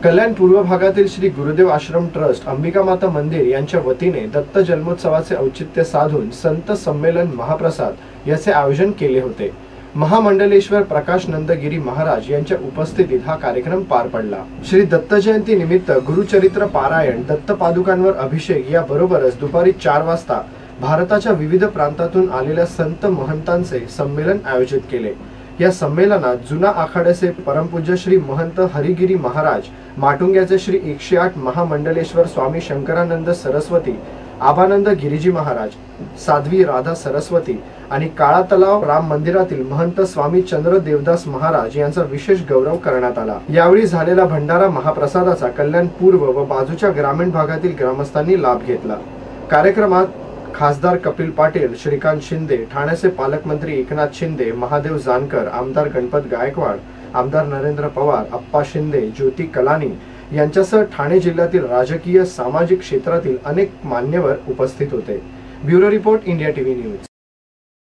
कल्याण पूर्व भागातील श्री गुरुदेव आश्रम ट्रस्ट अंबिका माता मंदिर यांच्या वतीने दत्त जन्मोत्सवाचे औचित्य साधून संत संमेलन महाप्रसाद याचे आयोजन केले होते। महामंडलेश्वर प्रकाश नंदगिरी महाराज यांच्या उपस्थितीत हा कार्यक्रम पार पडला। श्री दत्त जयंती निमित्त गुरुचरित्र पारायण, दत्त पादुकांवर अभिषेक या बरोबरच दुपारी 4 वाजता भारताच्या विविध प्रांतातून आलेल्या संत महंतांचे संमेलन आयोजित केले। या संमेलनात जुना आखाड्याचे परमपूज्य श्री महंत हरिगिरी महाराज, माटुंग्याचे श्री 108 महामंडलेश्वर स्वामी शंकरानंद सरस्वती, आबानंद गिरिजी महाराज, साध्वी राधा सरस्वती आणि काळा तलाव राम मंदिरातील महंत स्वामी चंद्र देवदास महाराज यांचा विशेष गौरव करण्यात आला। यावेळी झालेला भंडारा महाप्रसादाचा कल्याण पूर्व व बाजूच्या ग्रामीण भागातील ग्रामस्थांनी लाभ घेतला। कार्यक्रमात खासदार कपिल पाटील, श्रीकांत शिंदे, ठाण्याचे पालकमंत्री एकनाथ शिंदे, महादेव जानकर, आमदार गणपत गायकवाड, आमदार नरेंद्र पवार, अप्पा शिंदे, ज्योती कलानी यांच्यासह ठाणे जिल्ह्यातील राजकीय सामाजिक क्षेत्रातील अनेक मान्यवर उपस्थित होते। Bureau report, India TV news.